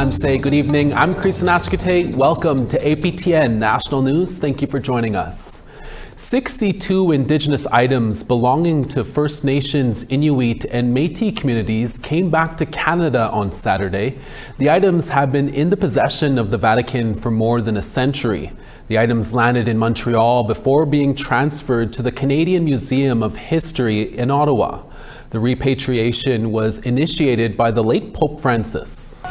Good evening. I'm Chris Nachkite. Welcome to APTN National News. Thank you for joining us. 62 Indigenous items belonging to First Nations, Inuit, and Métis communities came back to Canada on Saturday. The items have been in the possession of the Vatican for more than a century. The items landed in Montreal before being transferred to the Canadian Museum of History in Ottawa. The repatriation was initiated by the late Pope Francis.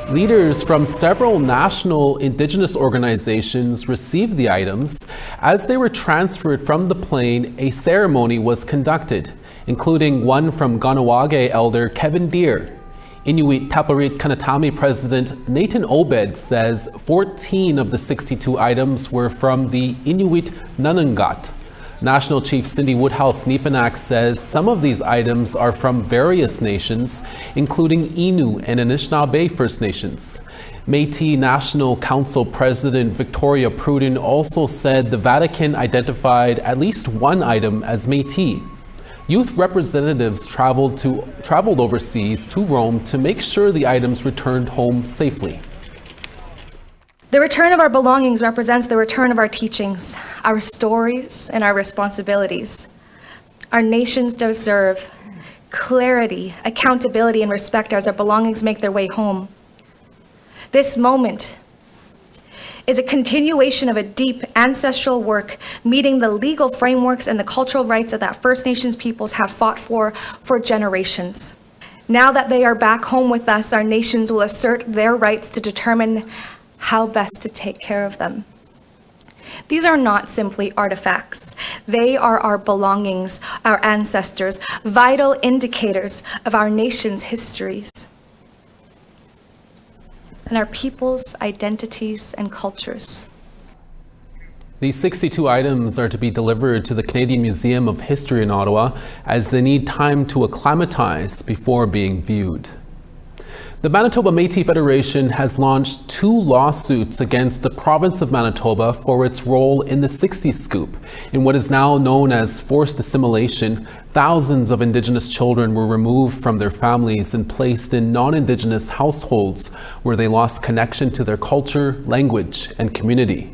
Leaders from several national Indigenous organizations received the items. As they were transferred from the plane, a ceremony was conducted, including one from Kahnawake elder Kevin Deere. Inuit Taplerit Kanatami President Nathan Obed says 14 of the 62 items were from the Inuit Nunangat. National Chief Cindy Woodhouse-Nepanak says some of these items are from various nations, including Innu and Anishinaabe First Nations. Métis National Council President Victoria Pruden also said the Vatican identified at least one item as Métis. Youth representatives traveled overseas to Rome to make sure the items returned home safely. The return of our belongings represents the return of our teachings, our stories, and our responsibilities. Our nations deserve clarity, accountability, and respect as our belongings make their way home. This moment is a continuation of a deep ancestral work, meeting the legal frameworks and the cultural rights that First Nations peoples have fought for generations. Now that they are back home with us, our nations will assert their rights to determine how best to take care of them. These are not simply artifacts. They are our belongings, our ancestors, vital indicators of our nation's histories and our people's identities and cultures. These 62 items are to be delivered to the Canadian Museum of History in Ottawa as they need time to acclimatize before being viewed. The Manitoba Métis Federation has launched 2 lawsuits against the province of Manitoba for its role in the Sixties Scoop. In what is now known as forced assimilation, thousands of Indigenous children were removed from their families and placed in non-Indigenous households where they lost connection to their culture, language, and community.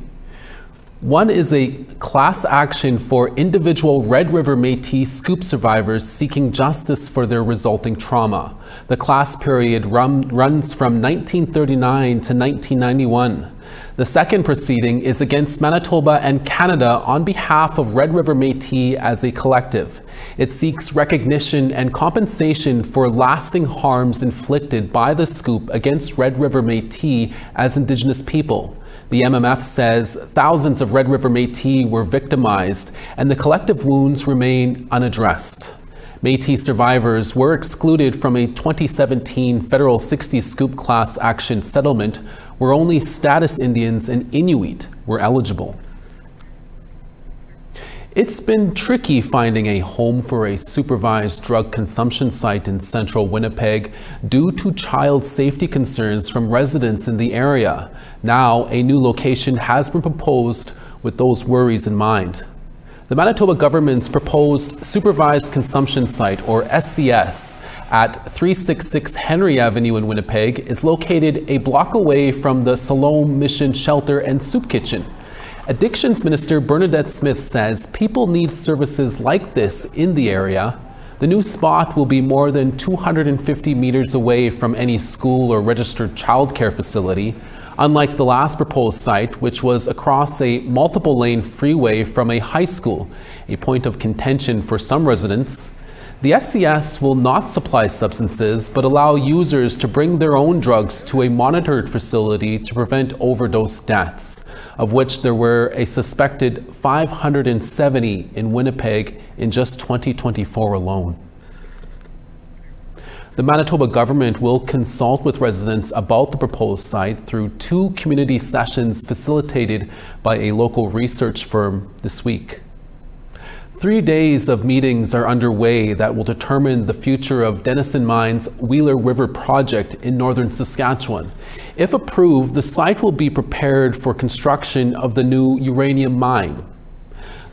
One is a class action for individual Red River Métis Scoop survivors seeking justice for their resulting trauma. The class period runs from 1939 to 1991. The second proceeding is against Manitoba and Canada on behalf of Red River Métis as a collective. It seeks recognition and compensation for lasting harms inflicted by the Scoop against Red River Métis as Indigenous people. The MMF says thousands of Red River Métis were victimized and the collective wounds remain unaddressed. Métis survivors were excluded from a 2017 federal 60 Scoop class action settlement where only status Indians and Inuit were eligible. It's been tricky finding a home for a supervised drug consumption site in central Winnipeg due to child safety concerns from residents in the area. Now, a new location has been proposed with those worries in mind. The Manitoba government's proposed supervised consumption site, or SCS, at 366 Henry Avenue in Winnipeg is located a block away from the Siloam Mission Shelter and Soup Kitchen. Addictions Minister Bernadette Smith says people need services like this in the area. The new spot will be more than 250 meters away from any school or registered childcare facility, unlike the last proposed site, which was across a multiple-lane freeway from a high school, a point of contention for some residents. The SCS will not supply substances, but allow users to bring their own drugs to a monitored facility to prevent overdose deaths, of which there were a suspected 570 in Winnipeg in just 2024 alone. The Manitoba government will consult with residents about the proposed site through 2 community sessions facilitated by a local research firm this week. 3 days of meetings are underway that will determine the future of Denison Mine's Wheeler River project in northern Saskatchewan. If approved, the site will be prepared for construction of the new uranium mine.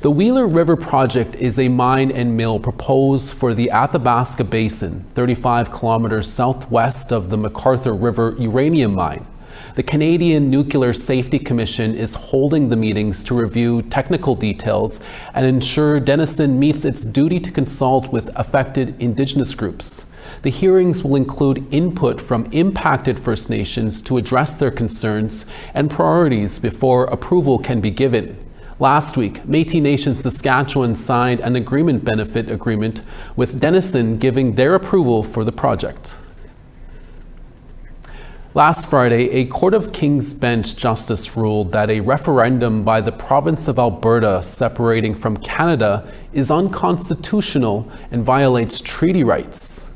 The Wheeler River project is a mine and mill proposed for the Athabasca Basin, 35 kilometers southwest of the MacArthur River uranium mine. The Canadian Nuclear Safety Commission is holding the meetings to review technical details and ensure Denison meets its duty to consult with affected Indigenous groups. The hearings will include input from impacted First Nations to address their concerns and priorities before approval can be given. Last week, Métis Nation Saskatchewan signed an benefit agreement with Denison, giving their approval for the project. Last Friday, a Court of King's Bench justice ruled that a referendum by the province of Alberta separating from Canada is unconstitutional and violates treaty rights.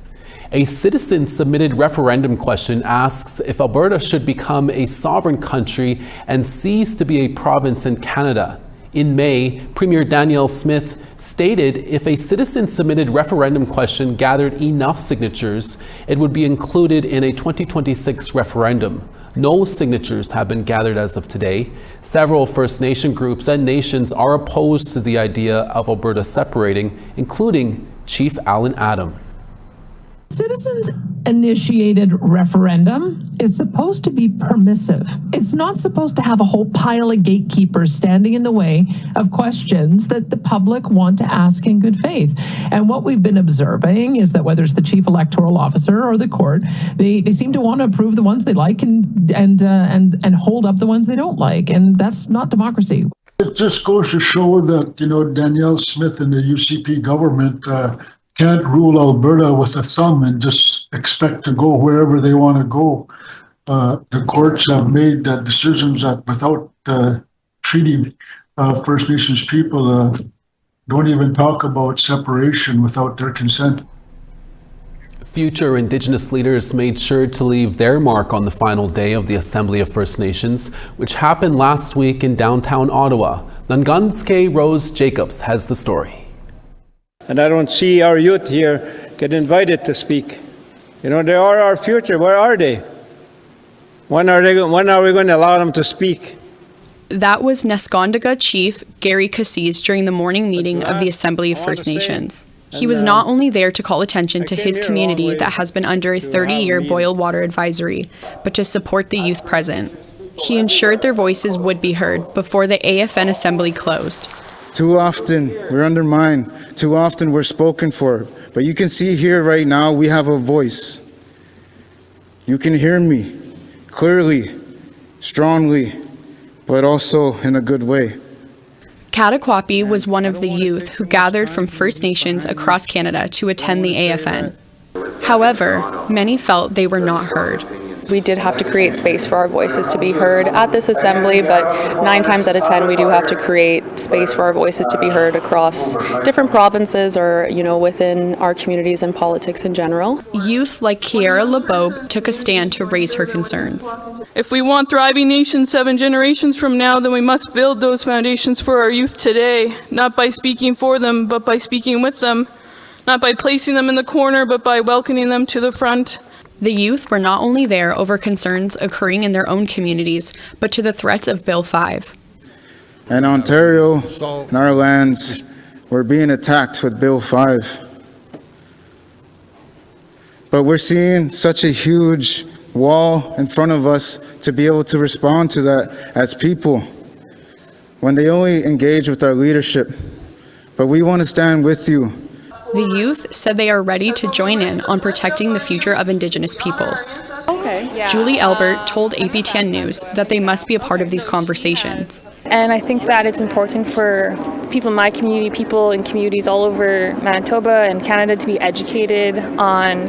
A citizen-submitted referendum question asks if Alberta should become a sovereign country and cease to be a province in Canada. In May, Premier Danielle Smith stated if a citizen-submitted referendum question gathered enough signatures, it would be included in a 2026 referendum. No signatures have been gathered as of today. Several First Nation groups and nations are opposed to the idea of Alberta separating, including Chief Alan Adam. Citizens-initiated referendum is supposed to be permissive. It's not supposed to have a whole pile of gatekeepers standing in the way of questions that the public want to ask in good faith. And what we've been observing is that whether it's the chief electoral officer or the court, they seem to want to approve the ones they like and hold up the ones they don't like. And that's not democracy. It just goes to show that, Danielle Smith and the UCP government can't rule Alberta with a thumb and just expect to go wherever they want to go. The courts have made decisions that without treaty First Nations people don't even talk about separation without their consent. Future Indigenous leaders made sure to leave their mark on the final day of the Assembly of First Nations, which happened last week in downtown Ottawa. Nunganske Rose Jacobs has the story. And I don't see our youth here get invited to speak. They are our future. Where are they? When are we going to allow them to speak? That was Neskondiga Chief Gary Cassis during the morning meeting of the Assembly of First Nations. He was not only there to call attention to his community that has been under a 30-year boil water advisory, but to support the youth present. He ensured their voices would be heard before the AFN Assembly closed. Too often we're undermined, too often we're spoken for. But you can see here right now we have a voice. You can hear me clearly, strongly, but also in a good way. Katakwapi was one of the youth who gathered from First Nations across Canada to attend the AFN. However, many felt they were not heard. We did have to create space for our voices to be heard at this assembly, but 9 times out of 10 we do have to create space for our voices to be heard across different provinces or, within our communities and politics in general. Youth like Kiera LeBeau took a stand to raise her concerns. If we want thriving nations 7 generations from now, then we must build those foundations for our youth today, not by speaking for them, but by speaking with them, not by placing them in the corner, but by welcoming them to the front. The youth were not only there over concerns occurring in their own communities, but to the threats of Bill 5. In Ontario, in our lands, we're being attacked with Bill 5. But we're seeing such a huge wall in front of us to be able to respond to that as people when they only engage with our leadership. But we want to stand with you. The youth said they are ready to join in on protecting the future of Indigenous peoples. Julie Albert told APTN News that they must be a part of these conversations. And I think that it's important for people in my community, people in communities all over Manitoba and Canada to be educated on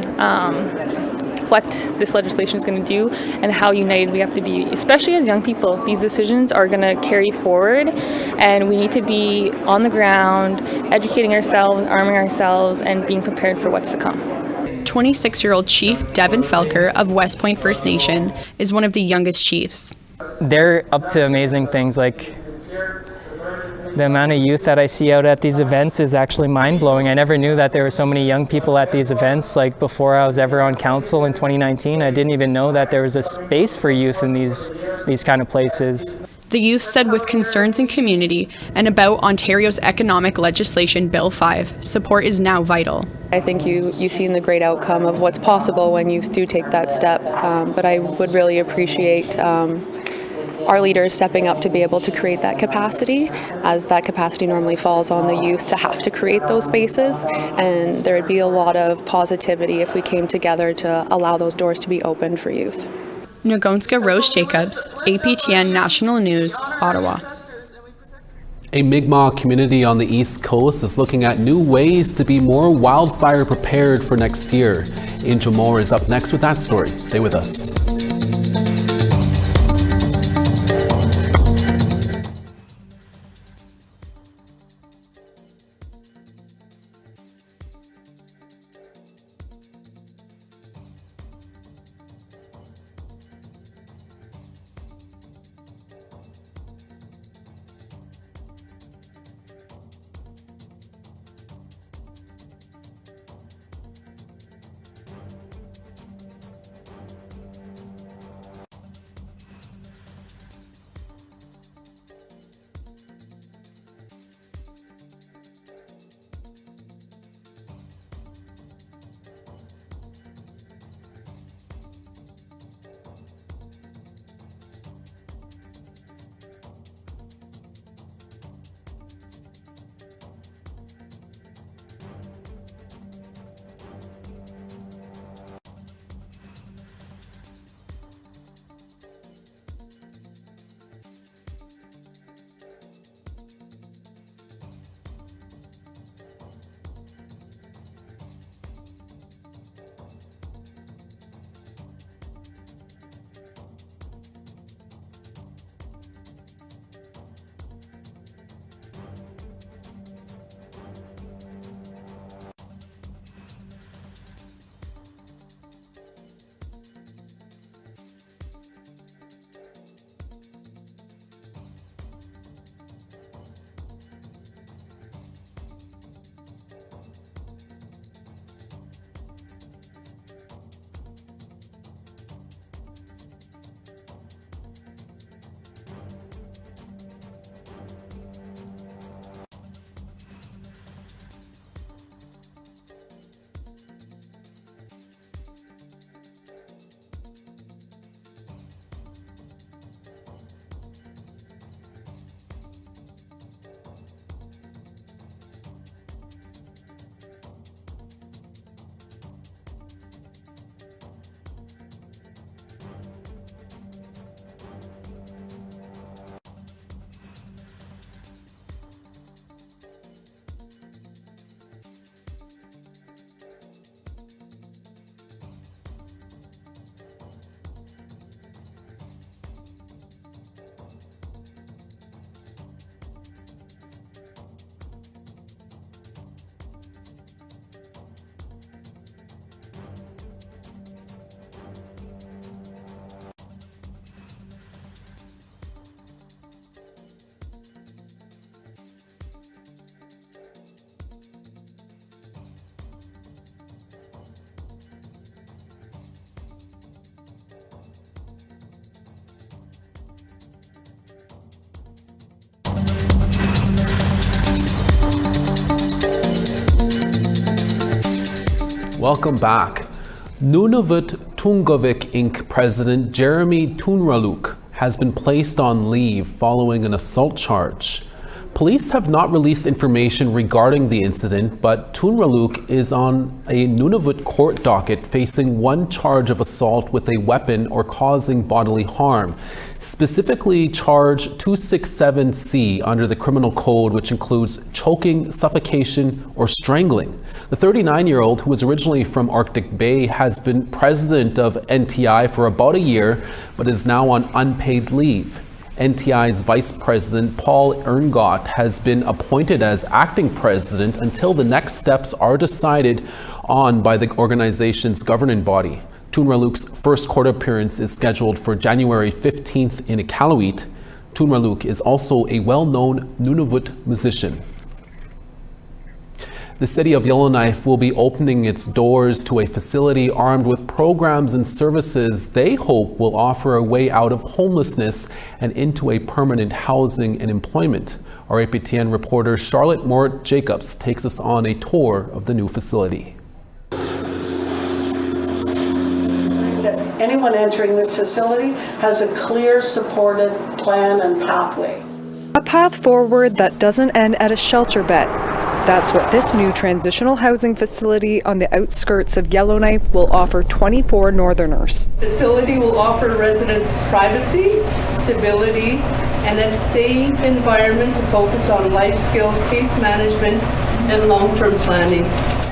what this legislation is going to do and how united we have to be, especially as young people. These decisions are going to carry forward and we need to be on the ground, educating ourselves, arming ourselves, and being prepared for what's to come. 26-year-old Chief Devin Felker of West Point First Nation is one of the youngest chiefs. They're up to amazing things. Like the amount of youth that I see out at these events is actually mind-blowing. I never knew that there were so many young people at these events. Like before I was ever on council in 2019, I didn't even know that there was a space for youth in these kind of places. The youth said with concerns in community and about Ontario's economic legislation Bill 5, support is now vital. I think you've seen the great outcome of what's possible when youth do take that step, but I would really appreciate our leaders stepping up to be able to create that capacity, as that capacity normally falls on the youth to have to create those spaces, and there would be a lot of positivity if we came together to allow those doors to be opened for youth. Nagonska Rose Jacobs, APTN National News, Ottawa. A Mi'kmaq community on the East Coast is looking at new ways to be more wildfire prepared for next year. Angel Moore is up next with that story. Stay with us. Welcome back. Nunavut Tungavik Inc. President Jeremy Tunraluk has been placed on leave following an assault charge. Police have not released information regarding the incident, but Tunraluk is on a Nunavut court docket facing one charge of assault with a weapon or causing bodily harm, specifically charge 267C under the criminal code, which includes choking, suffocation, or strangling. The 39-year-old, who was originally from Arctic Bay, has been president of NTI for about a year, but is now on unpaid leave. NTI's Vice President Paul Erngott has been appointed as acting president until the next steps are decided on by the organization's governing body. Tunraluk's first court appearance is scheduled for January 15th in Iqaluit. Tunraluk is also a well-known Nunavut musician. The city of Yellowknife will be opening its doors to a facility armed with programs and services they hope will offer a way out of homelessness and into a permanent housing and employment. Our APTN reporter Charlotte Mort-Jacobs takes us on a tour of the new facility. Anyone entering this facility has a clear, supported plan and pathway. A path forward that doesn't end at a shelter bed. That's what this new transitional housing facility on the outskirts of Yellowknife will offer 24 Northerners. The facility will offer residents privacy, stability, and a safe environment to focus on life skills, case management, and long-term planning.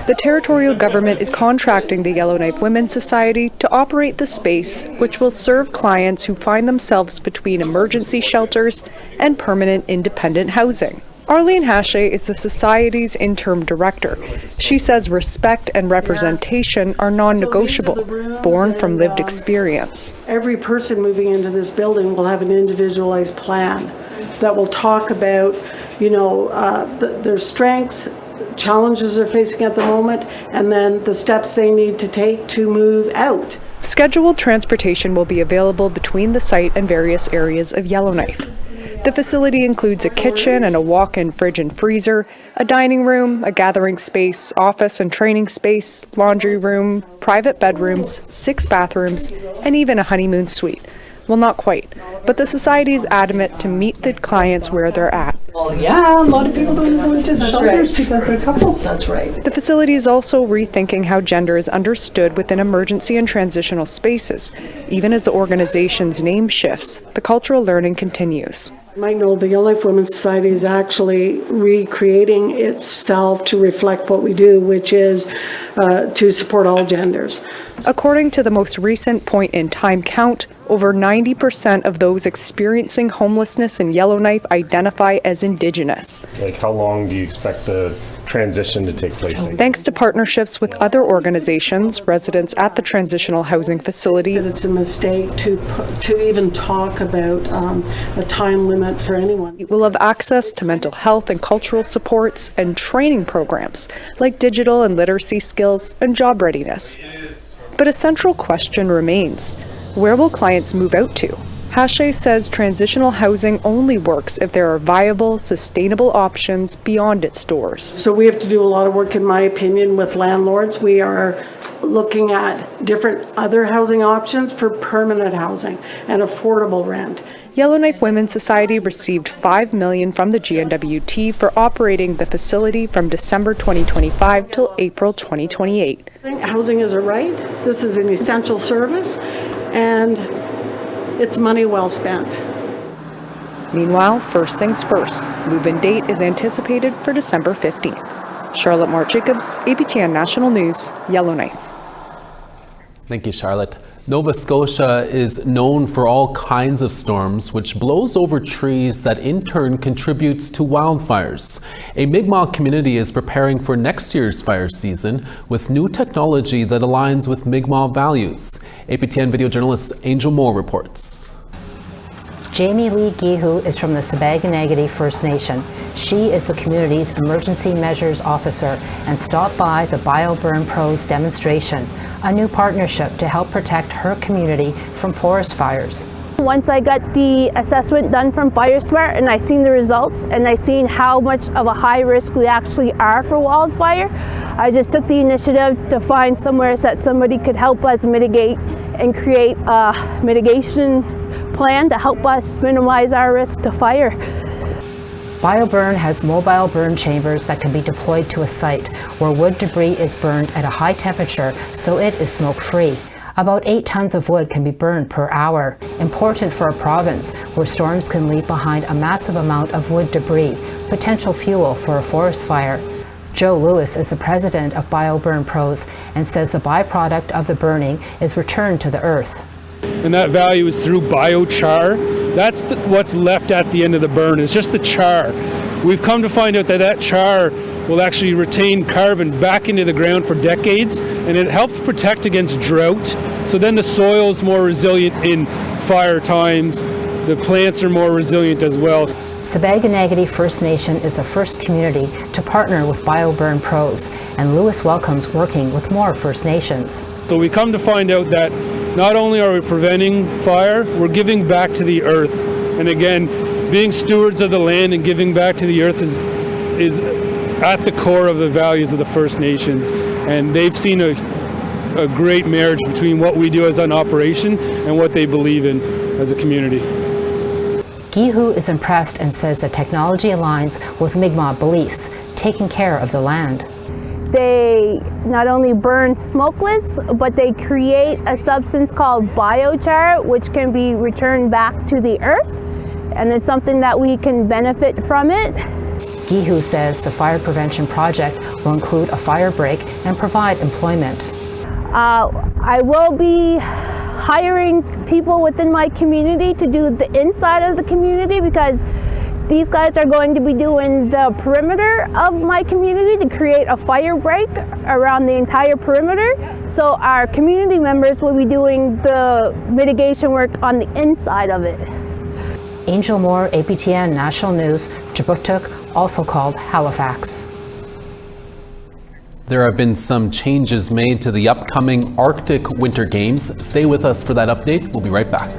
The territorial government is contracting the Yellowknife Women's Society to operate the space, which will serve clients who find themselves between emergency shelters and permanent independent housing. Arlene Hache is the Society's interim director. She says respect and representation are non-negotiable, born from lived experience. Every person moving into this building will have an individualized plan that will talk about, their strengths, challenges they're facing at the moment, and then the steps they need to take to move out. Scheduled transportation will be available between the site and various areas of Yellowknife. The facility includes a kitchen and a walk-in fridge and freezer, a dining room, a gathering space, office and training space, laundry room, private bedrooms, 6 bathrooms, and even a honeymoon suite. Well, not quite, but the Society is adamant to meet the clients where they're at. Well, yeah, a lot of people don't go into shelters because they're couples. That's right. The facility is also rethinking how gender is understood within emergency and transitional spaces. Even as the organization's name shifts, the cultural learning continues. You might know the Yellowknife Women's Society is actually recreating itself to reflect what we do, which is to support all genders. According to the most recent point-in-time count, over 90% of those experiencing homelessness in Yellowknife identify as Indigenous. How long do you expect the transition to take place? Thanks to partnerships with other organizations, residents at the transitional housing facility. It's a mistake to even talk about a time limit for anyone. Will have access to mental health and cultural supports and training programs like digital and literacy skills and job readiness. But a central question remains. Where will clients move out to? Hache says transitional housing only works if there are viable, sustainable options beyond its doors. So we have to do a lot of work, in my opinion, with landlords. We are looking at different other housing options for permanent housing and affordable rent. Yellowknife Women's Society received $5 million from the GNWT for operating the facility from December 2025 till April 2028. Housing is a right. This is an essential service, and it's money well spent. Meanwhile, first things first, move-in date is anticipated for December 15th. Charlotte Mort-Jacobs, APTN National News, Yellowknife. Thank you, Charlotte. Nova Scotia is known for all kinds of storms, which blows over trees that in turn contributes to wildfires. A Mi'kmaq community is preparing for next year's fire season with new technology that aligns with Mi'kmaq values. APTN video journalist Angel Moore reports. Jamie Lee Gihu is from the Sabaganagati First Nation. She is the community's emergency measures officer and stopped by the BioBurn Pros demonstration, a new partnership to help protect her community from forest fires. Once I got the assessment done from FireSmart and I seen the results and I seen how much of a high risk we actually are for wildfire, I just took the initiative to find somewhere that somebody could help us mitigate and create a mitigation plan to help us minimize our risk to fire. BioBurn has mobile burn chambers that can be deployed to a site where wood debris is burned at a high temperature so it is smoke-free. About 8 tons of wood can be burned per hour, important for a province where storms can leave behind a massive amount of wood debris, potential fuel for a forest fire. Joe Lewis is the president of BioBurn Pros and says the byproduct of the burning is returned to the earth. And that value is through biochar. That's what's left at the end of the burn. It's just the char. We've come to find out that that char will actually retain carbon back into the ground for decades, and it helps protect against drought. So then the soil is more resilient in fire times. The plants are more resilient as well. Sabaganagity First Nation is the first community to partner with BioBurn Pros, and Lewis welcomes working with more First Nations. So we come to find out that not only are we preventing fire, we're giving back to the earth. And again, being stewards of the land and giving back to the earth is at the core of the values of the First Nations. And they've seen a great marriage between what we do as an operation and what they believe in as a community. Gihu is impressed and says the technology aligns with Mi'kmaq beliefs, taking care of the land. They not only burn smokeless, but they create a substance called biochar, which can be returned back to the earth, and it's something that we can benefit from it. Gihu says the fire prevention project will include a fire break and provide employment. I will be hiring people within my community to do the inside of the community, because these guys are going to be doing the perimeter of my community to create a fire break around the entire perimeter. So our community members will be doing the mitigation work on the inside of it. Angel Moore, APTN National News, Kjipuktuk, also called Halifax. There have been some changes made to the upcoming Arctic Winter Games. Stay with us for that update. We'll be right back.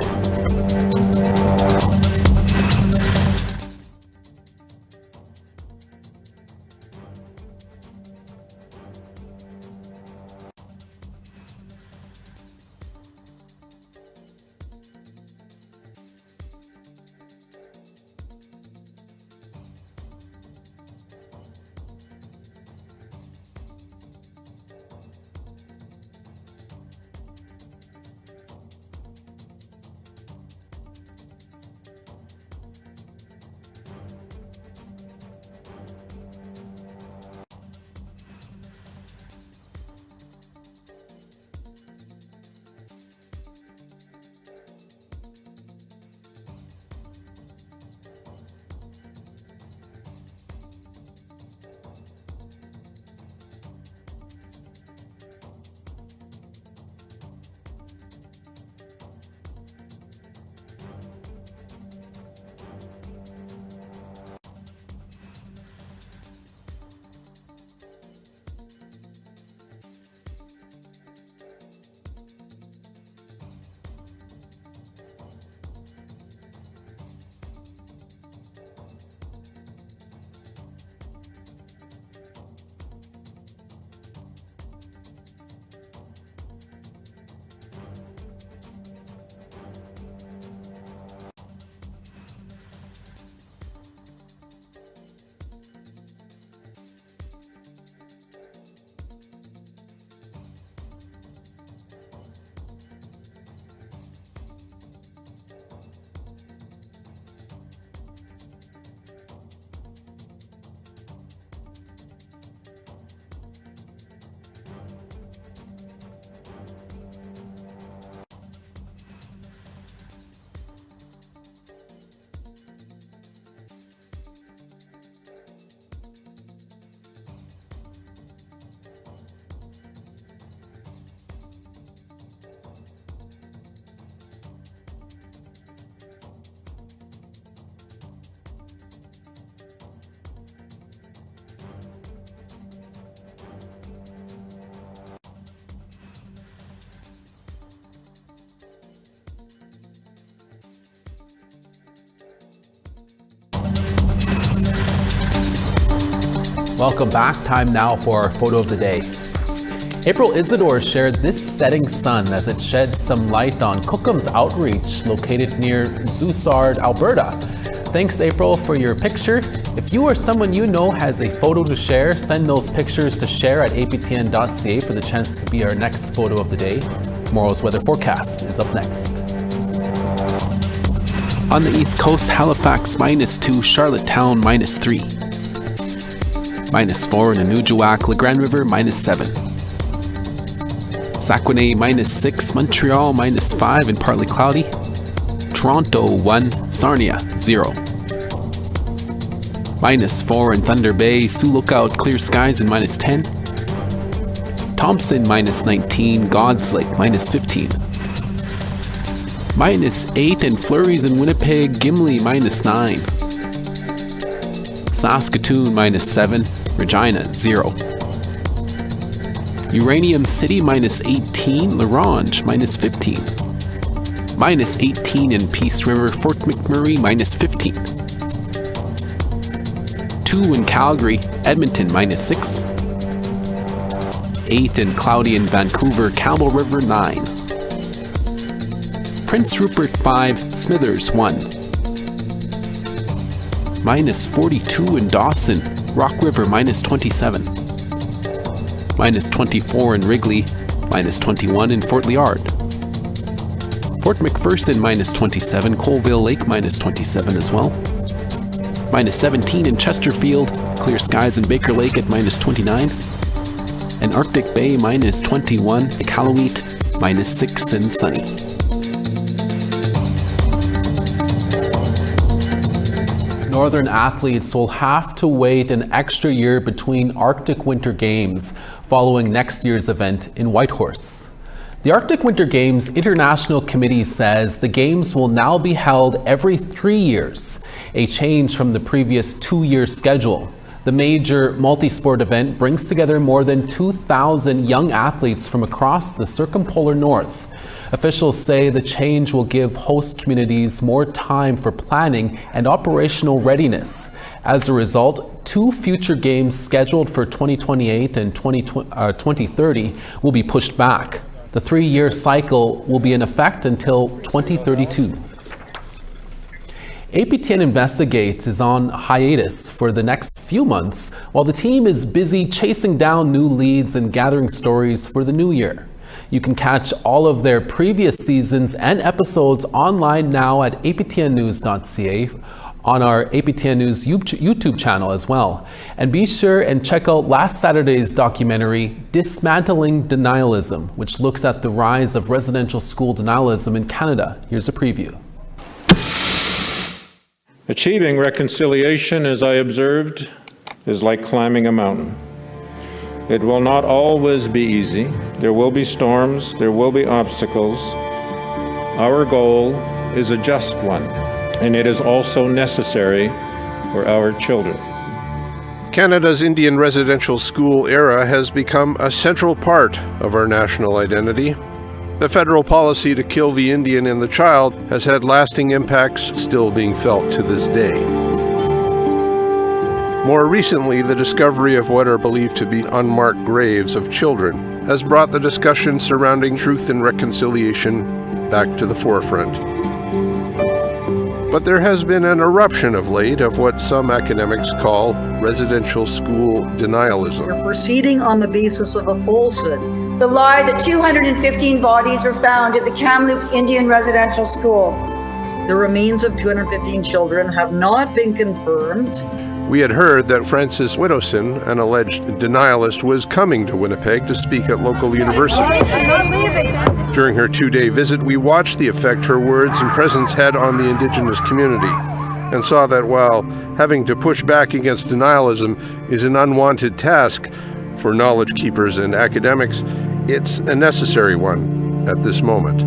Welcome back. Time now for our photo of the day. April Isidore shared this setting sun as it sheds some light on Cookam's Outreach located near Zoussard, Alberta. Thanks, April, for your picture. If you or someone you know has a photo to share, send those pictures to share@aptn.ca for the chance to be our next photo of the day. Tomorrow's weather forecast is up next. On the East Coast, Halifax -2, Charlottetown -3. -4 in Anujiwak, La Grande River -7. Saguenay -6, Montreal -5 and partly cloudy. Toronto 1, Sarnia 0. -4 in Thunder Bay, Sioux Lookout, clear skies and -10. Thompson -19, God's Lake -15. -8 and flurries in Winnipeg, Gimli -9. Saskatoon -7, Regina 0. Uranium City -18, La Ronge -15. -18 in Peace River, Fort McMurray -15. 2 in Calgary, Edmonton -6. 8 in cloudy in Vancouver, Campbell River 9. Prince Rupert 5, Smithers 1. -42 in Dawson, Rock River -27. -24 in Wrigley, -21 in Fort Liard. Fort McPherson -27, Colville Lake -27 as well. -17 in Chesterfield, clear skies in Baker Lake at -29. And Arctic Bay -21, Iqaluit -6 and sunny. Northern athletes will have to wait an extra year between Arctic Winter Games following next year's event in Whitehorse. The Arctic Winter Games International Committee says the Games will now be held every 3 years, a change from the previous 2-year schedule. The major multi-sport event brings together more than 2,000 young athletes from across the circumpolar north. Officials say the change will give host communities more time for planning and operational readiness. As a result, 2 future games scheduled for 2028 and 2030 will be pushed back. The 3-year cycle will be in effect until 2032. APTN Investigates is on hiatus for the next few months while the team is busy chasing down new leads and gathering stories for the new year. You can catch all of their previous seasons and episodes online now at aptnnews.ca, on our APTN News YouTube channel as well. And be sure and check out last Saturday's documentary, Dismantling Denialism, which looks at the rise of residential school denialism in Canada. Here's a preview. Achieving reconciliation, as I observed, is like climbing a mountain. It will not always be easy. There will be storms, there will be obstacles. Our goal is a just one, and it is also necessary for our children. Canada's Indian residential school era has become a central part of our national identity. The federal policy to kill the Indian in the child has had lasting impacts still being felt to this day. More recently, the discovery of what are believed to be unmarked graves of children has brought the discussion surrounding truth and reconciliation back to the forefront. But there has been an eruption of late of what some academics call residential school denialism. We're proceeding on the basis of a falsehood. The lie that 215 bodies were found at the Kamloops Indian Residential School. The remains of 215 children have not been confirmed. We had heard that Frances Widdowson, an alleged denialist, was coming to Winnipeg to speak at local university. During her 2-day visit, we watched the effect her words and presence had on the Indigenous community, and saw that while having to push back against denialism is an unwanted task for knowledge keepers and academics, it's a necessary one at this moment.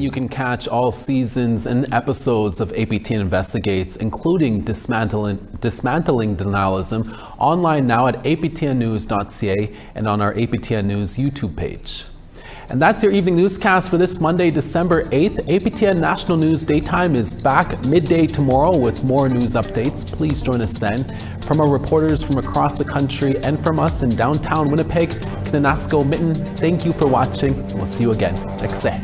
You can catch all seasons and episodes of APTN Investigates, including Dismantling Denialism, online now at aptnnews.ca and on our APTN News YouTube page. And that's your evening newscast for this Monday, December 8th. APTN National News Daytime is back midday tomorrow with more news updates. Please join us then. From our reporters from across the country and from us in downtown Winnipeg, Kananaskis Mitten, thank you for watching. We'll see you again next day.